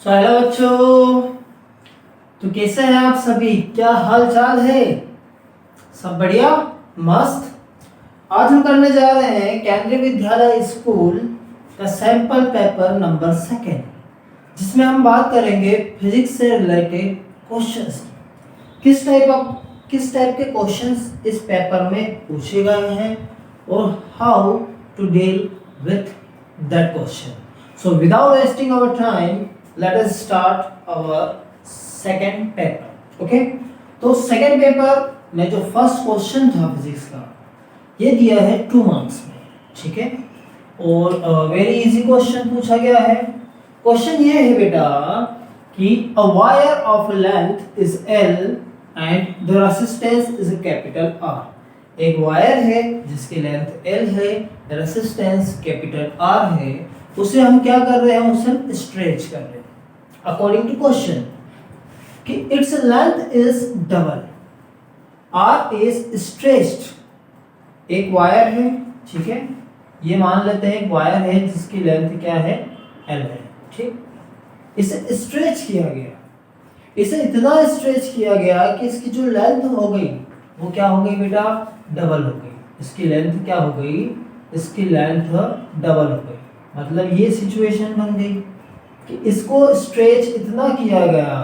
Hello बच्चों। तो कैसे हैं आप सभी? क्या हाल चाल है? सब बढ़िया, मस्त। आज हम करने जा रहे हैं केंद्रीय विद्यालय स्कूल का सैंपल पेपर नंबर 2, जिसमें हम बात करेंगे फिजिक्स से रिलेटेड क्वेश्चंस। किस टाइप के क्वेश्चंस इस पेपर में पूछे गए हैं और how to deal with that question. So without wasting our time, let us start our second paper. Okay? तो सेकेंड पेपर में जो फर्स्ट क्वेश्चन था फिजिक्स का, ये दिया है 2 मार्क्स में, ठीक है। और वेरी इजी क्वेश्चन पूछा गया है। क्वेश्चन ये है बेटा कि a wire of length is L and the resistance is capital R। एक वायर है जिसकी लेंथ L है, रेजिस्टेंस कैपिटल R है, उसे हम क्या कर रहे हैं, उसे हम स्ट्रेच कर रहे हैं अकॉर्डिंग टू क्वेश्चन कि it's length is double, R is stretched. एक वायर है, ठीक है, ये मान लेते हैं एक वायर है जिसकी लेंथ क्या है, L है, ठीक। इसे स्ट्रेच किया गया, इसे इतना स्ट्रेच किया गया कि इसकी जो लेंथ हो गई वो क्या हो गई बेटा, डबल हो गई। इसकी लेंथ क्या हो गई, इसकी लेंथ डबल हो गई। मतलब ये सिचुएशन बन गई कि इसको स्ट्रेच इतना किया गया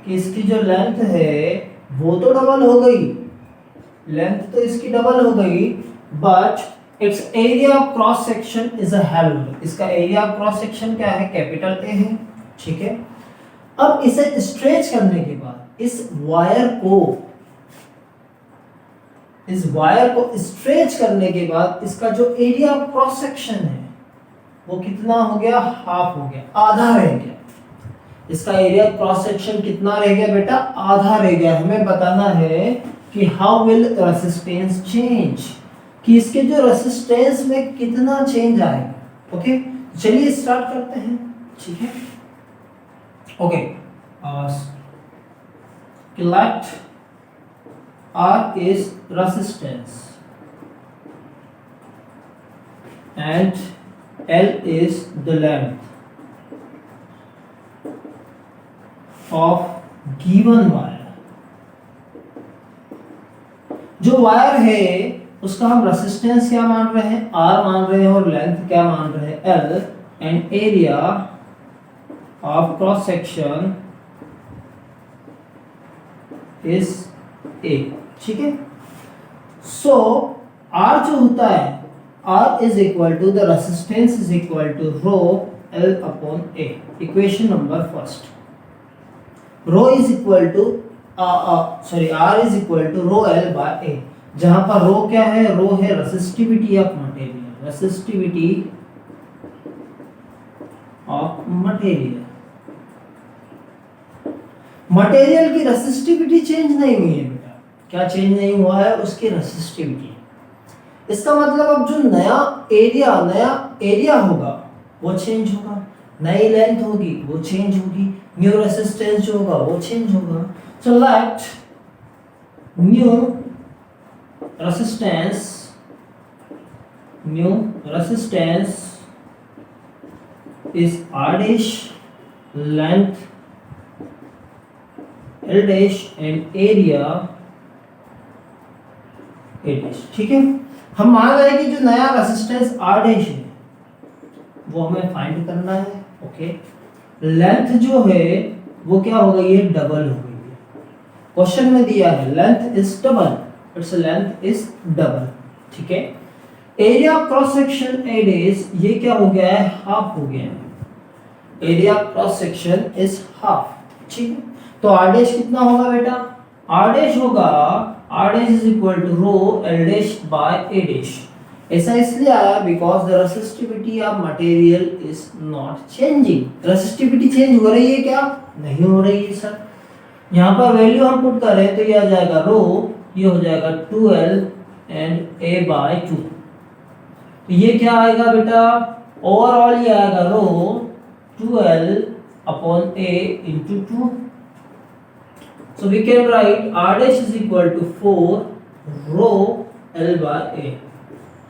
कि इसकी जो लेंथ है वो तो डबल हो गई, लेंथ तो इसकी डबल हो गई, but it's area of cross section is a held. इसका एरिया ऑफ क्रॉस सेक्शन क्या है, कैपिटल ए है, ठीक है। अब इसे स्ट्रेच करने के बाद इस वायर को स्ट्रेच करने के बाद इसका जो एरिया ऑफ क्रॉस सेक्शन है वो कितना हो गया, हाफ हो गया, आधा रह गया। इसका एरिया क्रॉस सेक्शन कितना रह गया बेटा, आधा रह गया। हमें बताना है कि हाउ विल रेजिस्टेंस चेंज, कि इसके जो रेजिस्टेंस में कितना चेंज आएगा। ओके, चलिए स्टार्ट करते हैं, ठीक है। Okay, let R is resistance and L is the length of given wire। जो वायर है उसका हम रेजिस्टेंस क्या मान रहे हैं, R मान रहे हैं, और लेंथ क्या मान रहे हैं, L, and area of cross section is A, ठीक है। सो R जो होता है, R is equal to the resistance is equal to rho L upon A। Equation number first, rho is equal to R is equal to rho L by A। जहां पर rho क्या है, rho है resistivity of material, resistivity of material. Material की resistivity change नहीं हुई है बेटा। क्या चेंज नहीं हुआ है, उसकी रेसिस्टिविटी। इसका मतलब अब जो नया एरिया होगा वो चेंज होगा, नई लेंथ होगी वो चेंज होगी, न्यू रेजिस्टेंस जो होगा वो चेंज होगा। So let new resistance is R dash, length L dash and area A dash, ठीक है। हम मान रहे हैं कि जो नया रेजिस्टेंस R डैश है वो हमें फाइंड करना है। ओके, लेंथ जो है वो क्या हो गई है, डबल हो गई है। क्वेश्चन में दिया है length is double, its length is double, ठीक है। Area of cross section A dash ये क्या हो गया है, हाफ हो गया है। Area of cross section is half, ठीक है। तो R डैश कितना होगा बेटा, R डैश होगा R dash is equal to rho L dash by A dash. ऐसा इसलिए आया because the resistivity of material is not changing. Resistivity change हो रही है क्या, नहीं हो रही है सर। यहाँ पर वैल्यू हम पुट करें तो ये आ जाएगा रो, ये हो जाएगा 2L एंड A बाय 2। तो ये क्या आएगा बेटा, ओवरऑल ये आएगा रो 2L upon A into 2। So we can write R dash is equal to 4 rho L by A।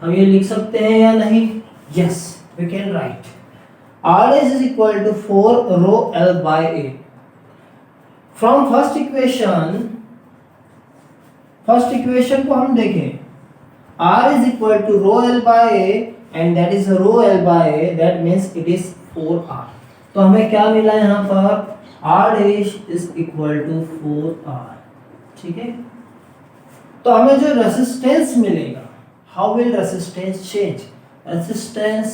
हम ये लिख सकते हैं या नहीं, yes we can write R dash is equal to 4 rho L by A. From first equation को हम देखें, R is equal to rho L by A and that is rho L by A, that means it is 4R. तो हमें क्या मिला यहाँ पर, R dash is equal to 4R. ठीक है, तो हमें जो रेसिस्टेंस मिलेगा, how will resistance change, resistance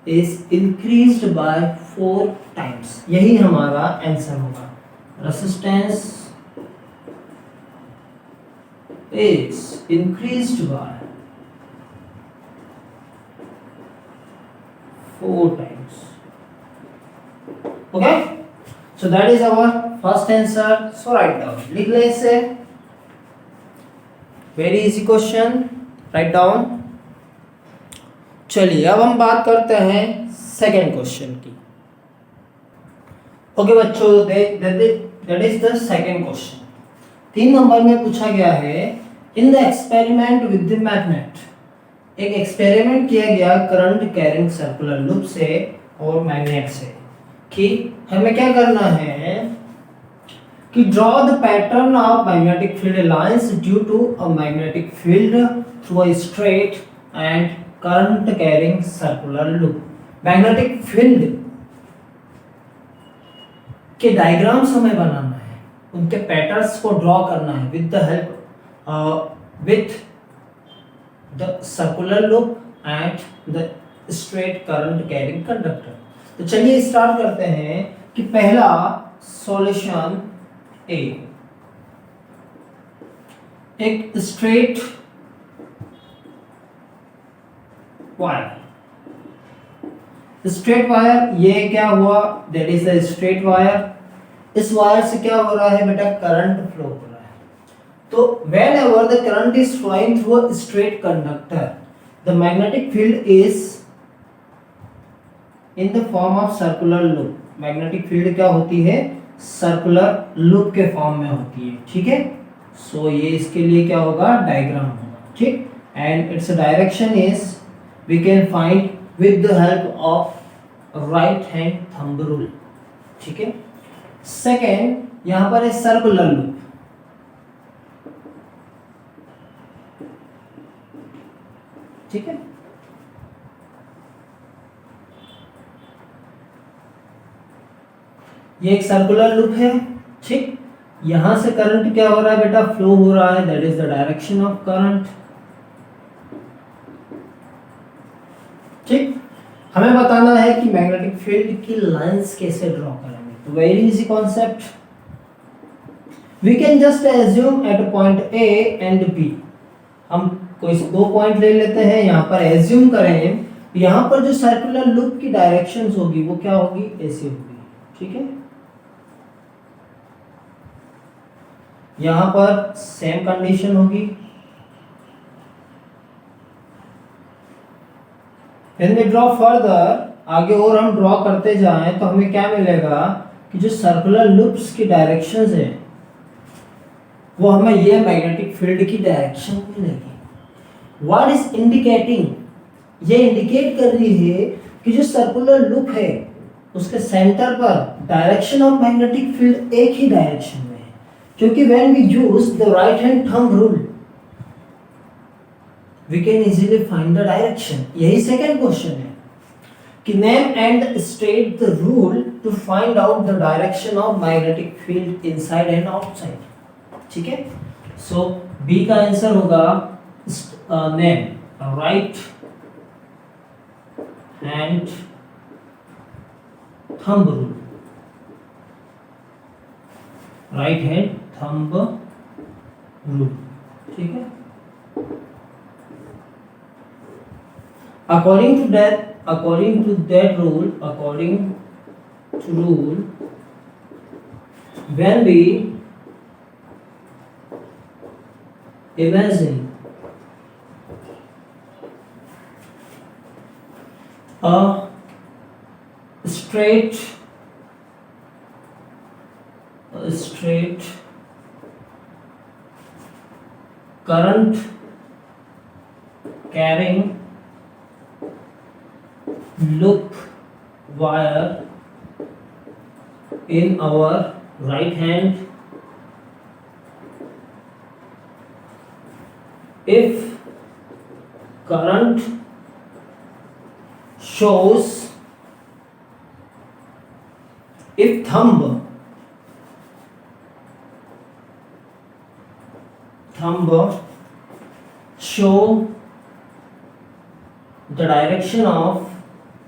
is increased by 4 times, यही हमारा आंसर होगा, resistance is increased by 4 times. Okay, so that is our first answer. So write down, लिख ले इसे, very easy question, write down. चलिए अब हम बात करते हैं सेकेंड क्वेश्चन की. ओके बच्चों, that is the second question. 3 number में पूछा गया है, in the experiment with the magnet, एक एक्सपेरिमेंट किया गया करंट कैरिंग सर्कुलर लूप से और मैग्नेट से, कि हमें क्या करना है कि draw the pattern of magnetic field lines due to a magnetic field through a straight and current carrying circular loop. Magnetic field के डायग्राम्स हमें बनाना है, उनके पैटर्न्स को ड्रॉ करना है with the help with the circular loop and the straight current carrying conductor. तो चलिए स्टार्ट करते हैं कि पहला सॉल्यूशन ए, एक स्ट्रेट वायर, स्ट्रेट वायर, ये क्या हुआ, that is the straight wire. इस वायर से क्या हो रहा है बेटा, करंट फ्लो हो रहा है. तो whenever the current is flowing through a straight conductor, the magnetic field is in the form of circular loop. Magnetic field क्या होती है, circular loop के फॉर्म में होती है. ठीक है, सो ये इसके लिए क्या होगा, डायग्राम होगा. ठीक, and its direction is we can find with the help of right hand thumb rule. ठीक है, सेकेंड यहाँ पर है सर्कुलर लूप. ठीक है, ये एक सर्कुलर लूप है. ठीक, यहां से करंट क्या हो रहा है बेटा, फ्लो हो रहा है, that is the direction of current. ठीक, हमें बताना है कि मैग्नेटिक फील्ड की लाइंस कैसे ड्रॉ करेंगे. तो very easy concept, we can just assume at point A and B. हम कोई 2 पॉइंट ले लेते हैं, यहाँ पर एज्यूम करें, यहाँ पर जो सर्कुलर लूप की डायरेक्शंस होगी वो क्या होगी, ऐसी होगी. ठीक है, यहाँ पर सेम कंडीशन होगी. When we draw further, आगे और हम ड्रॉ करते जाएं तो हमें क्या मिलेगा कि जो सर्कुलर लूप्स की डायरेक्शंस है वो हमें ये मैग्नेटिक फील्ड की डायरेक्शन मिलेगी. व्हाट इज इंडिकेटिंग, ये इंडिकेट कर रही है कि जो सर्कुलर लूप है उसके सेंटर पर डायरेक्शन ऑफ मैग्नेटिक फील्ड एक ही डायरेक्शन में है, क्योंकि when we use the right hand thumb rule we can easily find the direction. यही सेकंड क्वेश्चन है कि name and state the rule to find out the direction of magnetic field inside and outside. ठीक है, so B का answer होगा name right hand thumb rule. Right hand thumb rule. ठीक है, according to that rule, when we imagine a straight current carrying loop wire in our right hand. If current shows, if thumb show the direction of,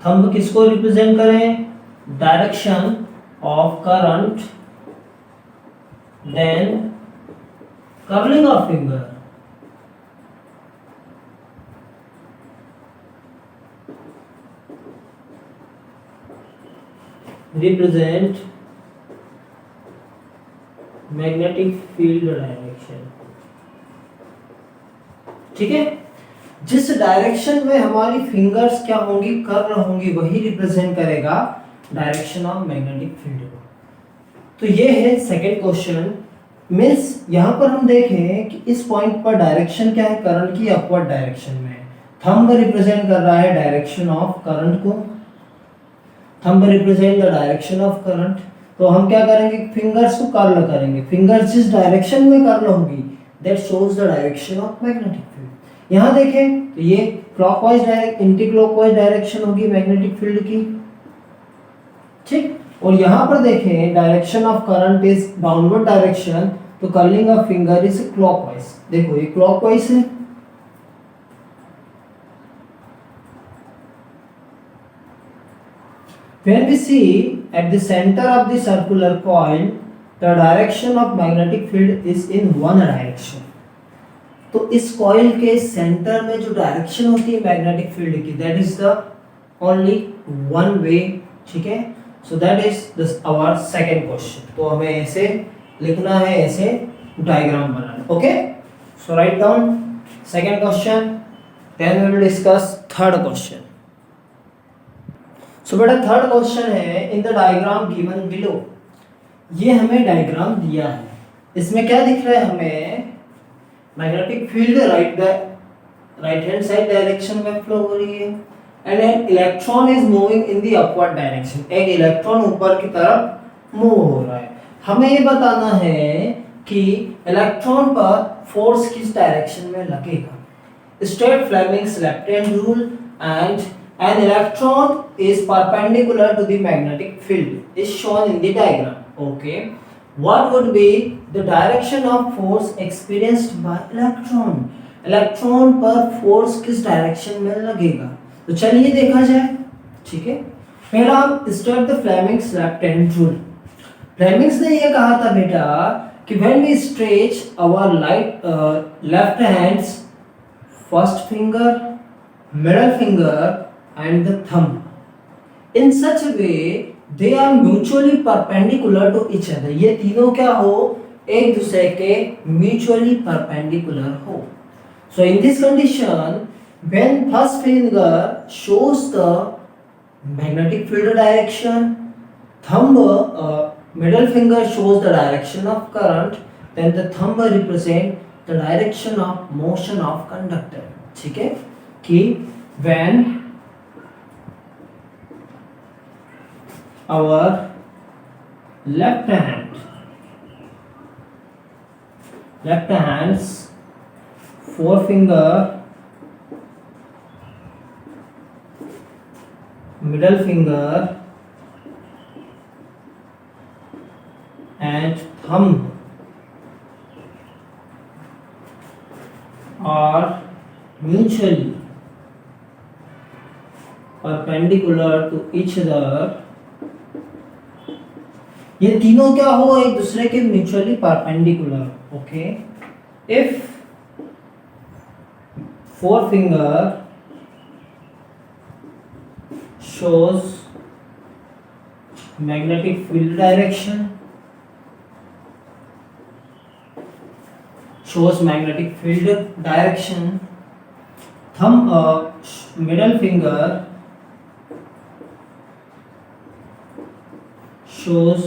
thumb किसको represent करें, direction of current, then curling of finger, represent magnetic field direction. ठीक है, जिस direction में हमारी fingers क्या होंगी, curl होंगी, वही रिप्रेजेंट करेगा डायरेक्शन ऑफ मैग्नेटिक फील्ड को। तो ये है सेकंड क्वेश्चन। मीन्स यहाँ पर हम देखें कि इस पॉइंट पर डायरेक्शन क्या है करंट की, अपवर्ड डायरेक्शन में। थंब रिप्रेजेंट कर रहा है डायरेक्शन ऑफ करंट को, thumb represent the direction of current. तो हम क्या करेंगे, फिंगर्स को कर्ल करेंगे। फिंगर्स जिस डायरेक्शन में कर्ल होंगी that shows the direction of magnetic field. यहाँ देखें तो ये clockwise direct, anticlockwise direction होगी मैग्नेटिक फील्ड की। ठीक, और यहाँ पर देखें direction of current is downward direction, तो curling of finger is clockwise. देखो ये क्लॉकवाइज है, when we see at the center of the circular coil the direction of magnetic field is in one direction। तो इस coil के centre में जो direction होती है मैग्नेटिक फील्ड की, that is the only one way. ठीक है, so that is our second question. तो हमें ऐसे लिखना है, ऐसे डायग्राम बनाना। Okay, so right down second question, then we will discuss third question. So बेटा थर्ड क्वेश्चन है, in the diagram given below. ये हमें डायग्राम दिया है, इसमें क्या दिख रहा है हमें, magnetic field right hand side direction में फ्लो हो रही है and an electron is moving in the upward direction. एक इलेक्ट्रॉन ऊपर की तरफ मूव हो रहा है। हमें ये बताना है कि इलेक्ट्रॉन पर फोर्स किस डायरेक्शन में लगेगा। State Fleming's left hand rule and an electron is perpendicular to the magnetic field is shown in the diagram. Okay, what would be the direction of force experienced by electron? Electron पर force किस direction में लगेगा, तो चलिए देखा जाए। ठीक है, पहला हम start the Fleming's left hand rule. Fleming's ने ये कहा था बेटा कि when we stretch our left hands, first finger, middle finger and the thumb in such a way they are mutually perpendicular to each other। ये तीनों क्या हो, एक दूसरे के mutually perpendicular हो। So in this condition when first finger shows the magnetic field direction, thumb middle finger shows the direction of current, then the thumb represent the direction of motion of conductor। ठीक है, कि when our left hands forefinger, middle finger and thumb are mutually perpendicular to each other। ये तीनों क्या हो, एक दूसरे के mutually perpendicular. Okay, if forefinger shows magnetic field direction, thumb middle finger shows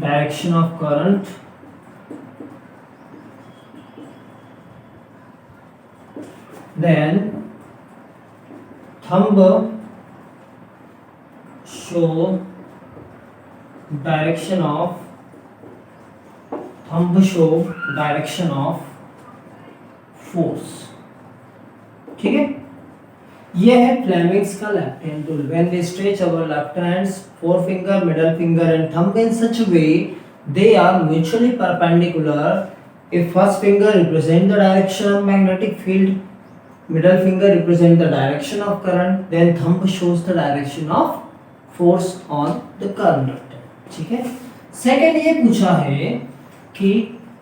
direction of current, then thumb show direction of thumb show direction of force. ठीक है, ये है फ्लेमिंग्स का left hand rule. When we stretch our left hands, forefinger, middle finger and thumb in such a way they are mutually perpendicular. If first finger represent the direction of magnetic field, middle finger represent the direction of current, then thumb shows the direction of force on the conductor. ठीक है. Second ये पूछा है कि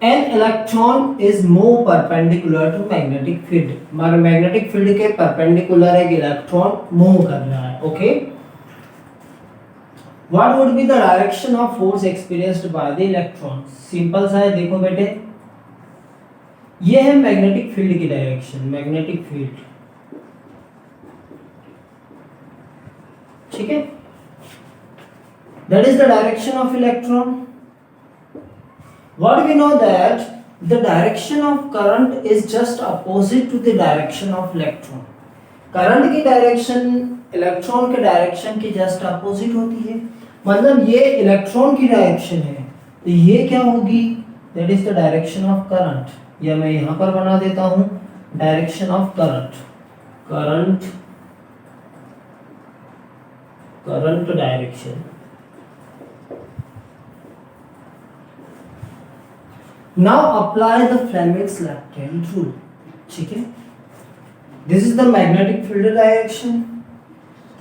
an electron is more perpendicular to magnetic field. हमारे magnetic field के perpendicular एक electron move कर रहा है. Okay, what would be the direction of force experienced by the electron? Simple सा है, देखो बेटे, ये है मैग्नेटिक फील्ड की डायरेक्शन. मैग्नेटिक फील्ड, ठीक है, that is the direction of electron. What we know that the direction of current is just opposite to the direction of electron. Current की डायरेक्शन इलेक्ट्रॉन के डायरेक्शन की just opposite होती है. मतलब ये electron की डायरेक्शन है तो ये क्या होगी? That is the direction of current. या मैं यहां पर बना देता हूं direction of current. Current direction. Now apply the Fleming's left hand rule. ठीक है, this is the magnetic field direction,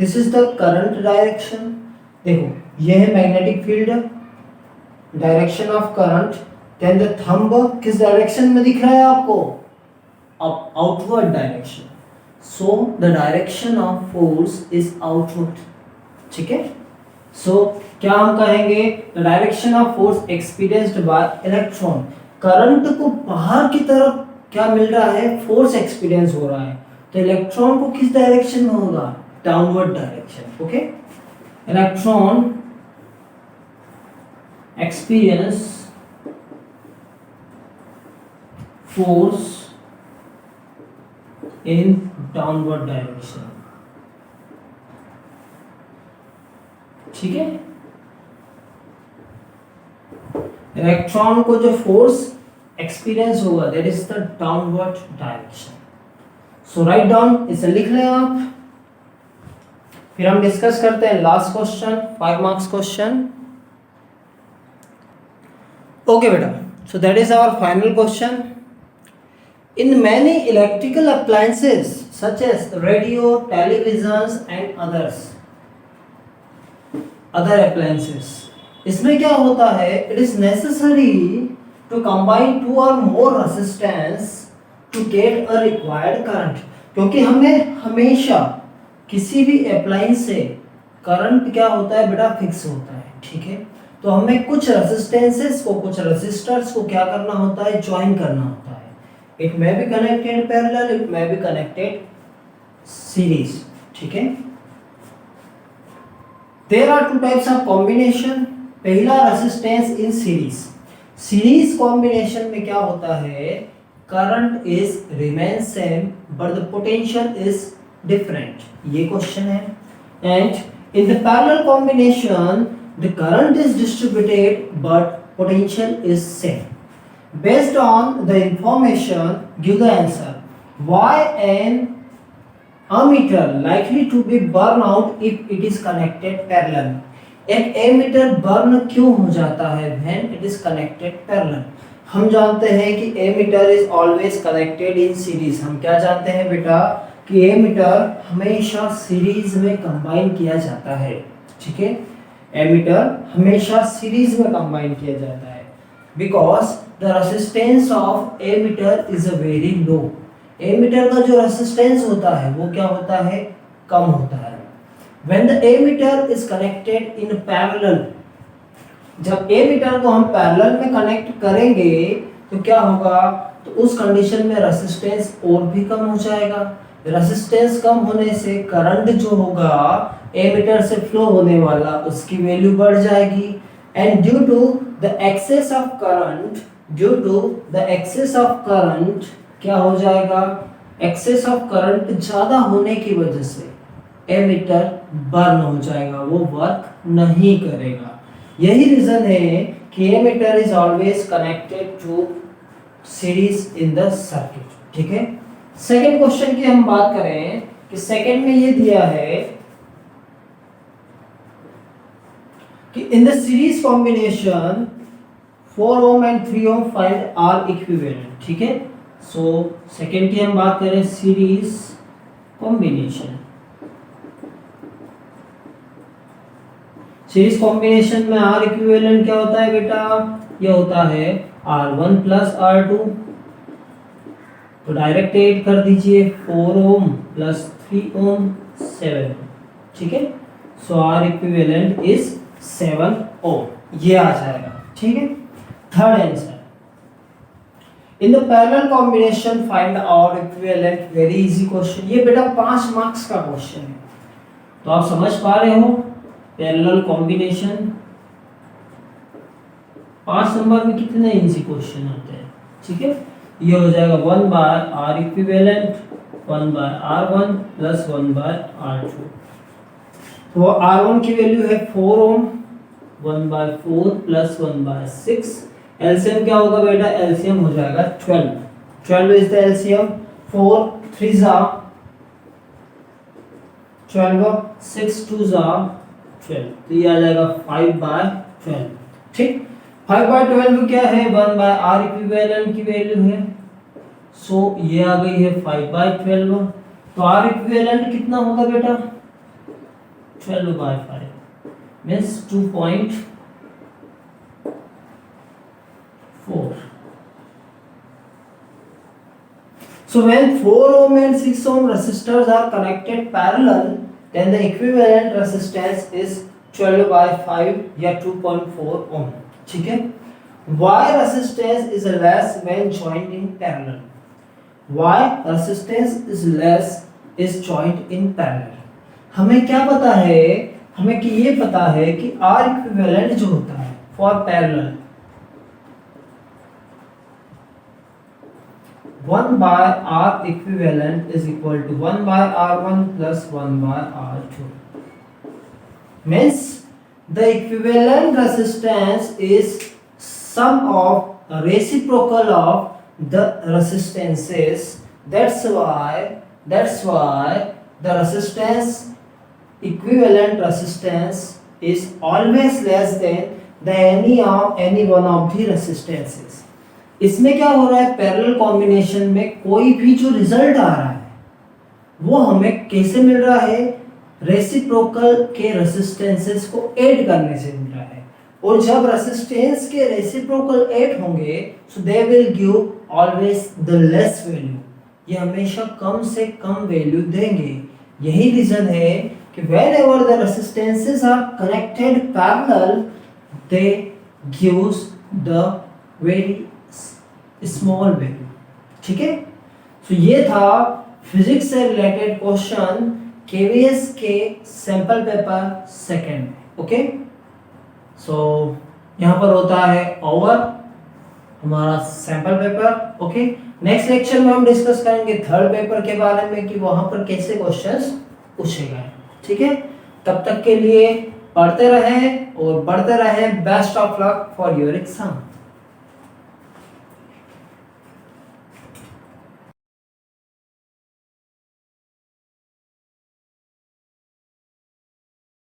this is the current direction. देखो ये है magnetic field direction of current, then the thumb किस direction में दिख रहा है आपको? Outward direction. So the direction of force is outward. ठीक है, so क्या हम कहेंगे? The direction of force experienced by electron. Current को बाहर की तरफ क्या मिल रहा है? फोर्स एक्सपीरियंस हो रहा है. तो इलेक्ट्रॉन को किस डायरेक्शन में होगा? Downward direction. Okay, electron experience force in downward direction. ठीक है, इलेक्ट्रॉन को जो फोर्स एक्सपीरियंस होगा that is the downward direction. So right down, इसे लिख लें आप. फिर हम डिस्कस करते हैं last question, 5 marks question. Okay बेटा, so that is our final question. In many electrical appliances such as radio, television and other appliances, इसमें क्या होता है? It is necessary to combine 2 और more resistance to get a required current. क्योंकि हमें हमेशा किसी भी अप्लायंस से करंट क्या होता है बेटा? फिक्स होता है. ठीक है, तो हमें कुछ रेजिस्टेंसेस को, कुछ रेजिस्टर्स को क्या करना होता है? ज्वाइन करना होता है. It may be connected parallel, it may be connected series. ठीक है, there are 2 types of combination. पहला resistance in series. Series combination में क्या होता है? Current is remain same but the potential is different. ये क्वेश्चन है. And in the parallel combination the current is distributed but potential is same. Based on the information give the answer. Why an ammeter likely to be burn out if it is connected parallel. एक ammeter burn क्यों हो जाता है when it is connected parallel? हम जानते हैं कि ammeter is always connected in series. हम क्या जानते हैं बेटा? कि एमीटर हमेशा सीरीज में कंबाइन किया जाता है. ठीक है, एमीटर हमेशा सीरीज में कंबाइन किया जाता है because the resistance of ammeter is a very low. Ammeter का जो रेजिस्टेंस होता है वो क्या होता है? कम होता है. When the ammeter is connected in parallel, जब एमीटर को हम पैरेलल में कनेक्ट करेंगे तो क्या होगा? तो उस कंडीशन में रेजिस्टेंस और भी कम हो जाएगा. रेजिस्टेंस कम होने से करंट जो होगा एमीटर से फ्लो होने वाला उसकी वैल्यू बढ़ जाएगी. And due to the excess of current क्या हो जाएगा? एक्सेस ऑफ करंट ज्यादा होने की वजह से एमिटर बर्न हो जाएगा, वो वर्क नहीं करेगा। यही रीजन है कि ammeter is always connected to series in the circuit. ठीक है, सेकेंड क्वेश्चन की हम बात करें कि सेकेंड में ये दिया है कि in the series combination 4 ohm and 3 ohm find R equivalent. ठीक है, सो सेकेंड की हम बात करें सीरीज कॉम्बिनेशन। सीरीज कॉम्बिनेशन में आर इक्विवेलेंट क्या होता है बेटा, ये होता है R1 प्लस R2, तो डायरेक्ट ऐड कर दीजिए 4 ओम प्लस 3 ओम 7। ठीक है, सो आर इक्विवेलेंट इज 7 ओम, ये आ जाएगा। ठीक है, third answer in the parallel combination find out equivalent. Very easy question, ये बेटा 5 मार्क्स का क्वेश्चन है, तो आप समझ पा रहे हो पैरेलल कॉम्बिनेशन 5 नंबर में कितने इजी क्वेश्चन आते हैं। ठीक है, ये हो जाएगा 1 by R equivalent 1 by R1 plus 1 by R2। तो R1 की वैल्यू है 4 ohm, 1 by 4 plus 1 by 6। LCM क्या होगा बेटा, एलसीएम हो जाएगा 12। 12 इज द एलसीएम, 4 3 जा 12, 6 2 जा 12, तो ये आ जाएगा 5 बाय 12। ठीक, 5 बाय 12 क्या है, 1 बाय आर इक्विवेलेंट की वैल्यू है, सो ये आ गई है 5 बाय 12। तो आर इक्विवेलेंट कितना होगा बेटा, 12 bye 5 means 2.4। So when 4 ohm and 6 ohm resistors are connected parallel, then the equivalent resistance is 12 by 5 या 2.4 ohm। ठीक है, why resistance is less when joined in parallel? Why resistance is less is joined in parallel? हमें क्या पता है, हमें कि ये पता है कि R equivalent जो होता है for parallel 1 by R equivalent is equal to 1 by R1 plus 1 by R2, means the equivalent resistance is sum of reciprocal of the resistances. That's why the resistance, equivalent resistance is always less than the any one of the resistances. इसमें क्या हो रहा है, parallel combination में कोई भी जो result आ रहा है वो हमें कैसे मिल रहा है, रेसिप्रोकल के रेसिस्टेंसेस को ऐड करने से मिल रहा है। और जब रेसिस्टेंस के रेसिप्रोकल ऐड होंगे so they will give always the less value, ये हमेशा कम से कम वैल्यू देंगे। यही रीजन है कि whenever the resistances are connected parallel they gives the very small value. ठीक है, तो ये था फिजिक्स से रिलेटेड क्वेश्चन केवीएस के सैंपल पेपर सेकंड में। ओके, सो यहाँ पर होता है ओवर हमारा sample paper. Okay, next lecture में हम डिस्कस करेंगे थर्ड पेपर के बारे में कि वहां पर कैसे क्वेश्चंस पूछे गए। ठीक है, तब तक के लिए पढ़ते रहें और बढ़ते रहें। Best of luck for your exam.